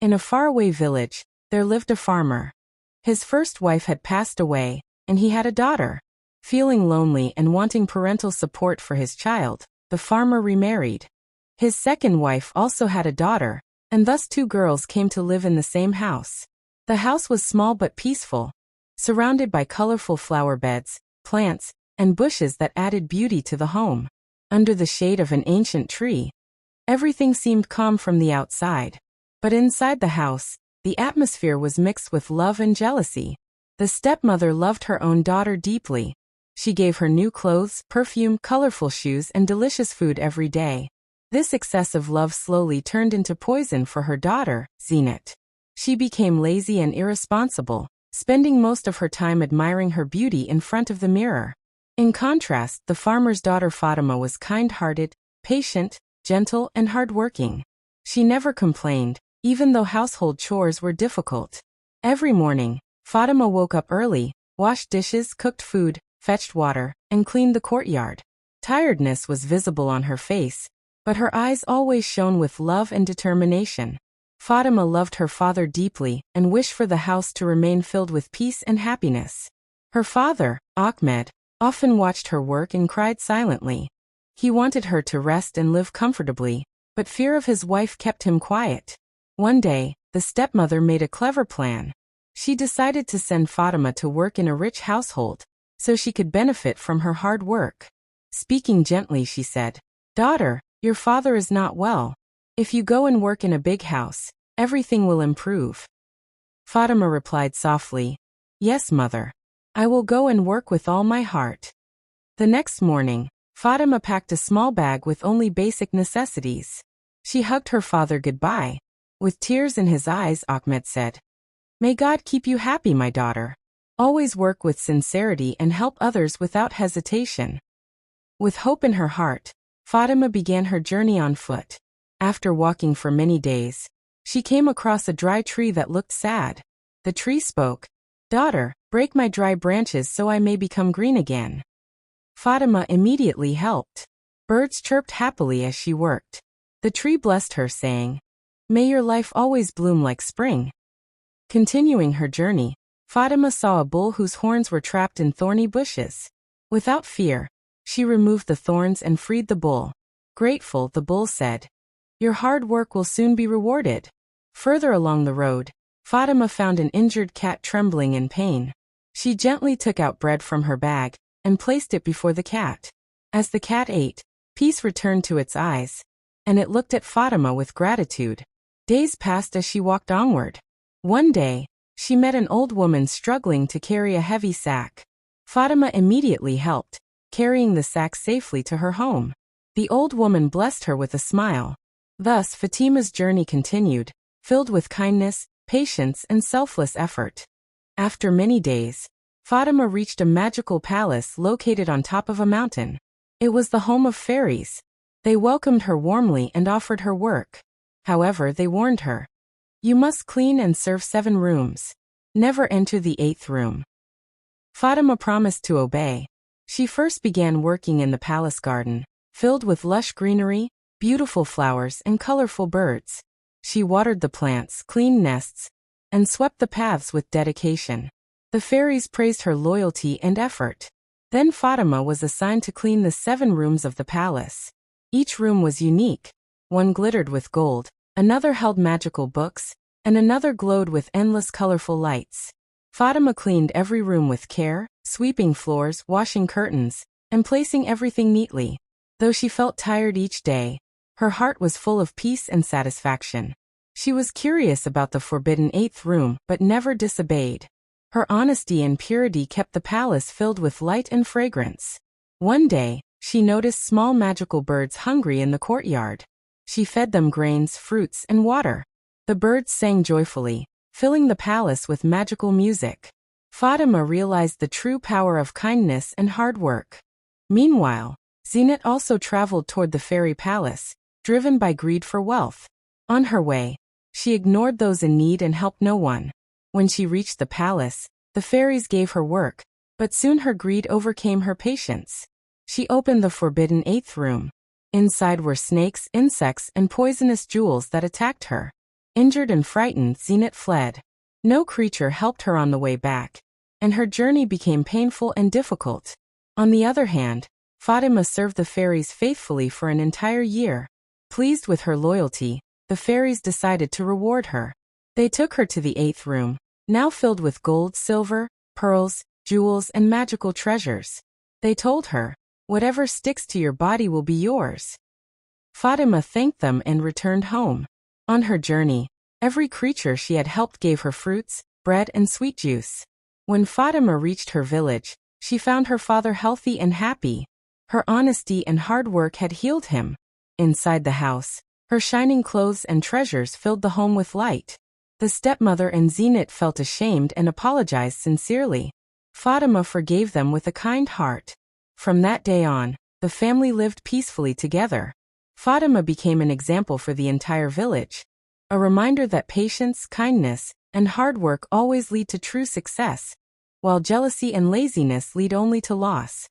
In a faraway village, there lived a farmer. His first wife had passed away, and he had a daughter. Feeling lonely and wanting parental support for his child, the farmer remarried. His second wife also had a daughter, and thus two girls came to live in the same house. The house was small but peaceful, surrounded by colorful flower beds, plants, and bushes that added beauty to the home. Under the shade of an ancient tree, everything seemed calm from the outside. But inside the house, the atmosphere was mixed with love and jealousy. The stepmother loved her own daughter deeply. She gave her new clothes, perfume, colorful shoes, and delicious food every day. This excessive love slowly turned into poison for her daughter, Zeenat. She became lazy and irresponsible, spending most of her time admiring her beauty in front of the mirror. In contrast, the farmer's daughter Fatima was kind-hearted, patient, gentle, and hardworking. She never complained, even though household chores were difficult. Every morning, Fatima woke up early, washed dishes, cooked food, fetched water, and cleaned the courtyard. Tiredness was visible on her face, but her eyes always shone with love and determination. Fatima loved her father deeply and wished for the house to remain filled with peace and happiness. Her father, Ahmed, often watched her work and cried silently. He wanted her to rest and live comfortably, but fear of his wife kept him quiet. One day, the stepmother made a clever plan. She decided to send Fatima to work in a rich household, so she could benefit from her hard work. Speaking gently, she said, "Daughter, your father is not well. If you go and work in a big house, everything will improve." Fatima replied softly, "Yes, mother. I will go and work with all my heart." The next morning, Fatima packed a small bag with only basic necessities. She hugged her father goodbye. With tears in his eyes, Ahmed said, "May God keep you happy, my daughter. Always work with sincerity and help others without hesitation." With hope in her heart, Fatima began her journey on foot. After walking for many days, she came across a dry tree that looked sad. The tree spoke, "Daughter, break my dry branches so I may become green again." Fatima immediately helped. Birds chirped happily as she worked. The tree blessed her, saying, "May your life always bloom like spring." Continuing her journey, Fatima saw a bull whose horns were trapped in thorny bushes. Without fear, she removed the thorns and freed the bull. Grateful, the bull said, "Your hard work will soon be rewarded." Further along the road, Fatima found an injured cat trembling in pain. She gently took out bread from her bag and placed it before the cat. As the cat ate, peace returned to its eyes, and it looked at Fatima with gratitude. Days passed as she walked onward. One day, she met an old woman struggling to carry a heavy sack. Fatima immediately helped, carrying the sack safely to her home. The old woman blessed her with a smile. Thus, Fatima's journey continued, filled with kindness, patience, and selfless effort. After many days, Fatima reached a magical palace located on top of a mountain. It was the home of fairies. They welcomed her warmly and offered her work. However, they warned her, "You must clean and serve 7 rooms. Never enter the 8th room." Fatima promised to obey. She first began working in the palace garden, filled with lush greenery, beautiful flowers, and colorful birds. She watered the plants, cleaned nests, and swept the paths with dedication. The fairies praised her loyalty and effort. Then Fatima was assigned to clean the 7 rooms of the palace. Each room was unique. One glittered with gold, another held magical books, and another glowed with endless colorful lights. Fatima cleaned every room with care, sweeping floors, washing curtains, and placing everything neatly. Though she felt tired each day, her heart was full of peace and satisfaction. She was curious about the forbidden 8th room but never disobeyed. Her honesty and purity kept the palace filled with light and fragrance. One day, she noticed small magical birds hungry in the courtyard. She fed them grains, fruits, and water. The birds sang joyfully, filling the palace with magical music. Fatima realized the true power of kindness and hard work. Meanwhile, Zeenat also traveled toward the fairy palace, driven by greed for wealth. On her way, she ignored those in need and helped no one. When she reached the palace, the fairies gave her work, but soon her greed overcame her patience. She opened the forbidden 8th room. Inside were snakes, insects, and poisonous jewels that attacked her. Injured and frightened, Zeenat fled. No creature helped her on the way back, and her journey became painful and difficult. On the other hand, Fatima served the fairies faithfully for an entire year. Pleased with her loyalty, the fairies decided to reward her. They took her to the 8th room, now filled with gold, silver, pearls, jewels, and magical treasures. They told her, "Whatever sticks to your body will be yours." Fatima thanked them and returned home. On her journey, every creature she had helped gave her fruits, bread, and sweet juice. When Fatima reached her village, she found her father healthy and happy. Her honesty and hard work had healed him. Inside the house, her shining clothes and treasures filled the home with light. The stepmother and Zeenat felt ashamed and apologized sincerely. Fatima forgave them with a kind heart. From that day on, the family lived peacefully together. Fatima became an example for the entire village. A reminder that patience, kindness, and hard work always lead to true success, while jealousy and laziness lead only to loss.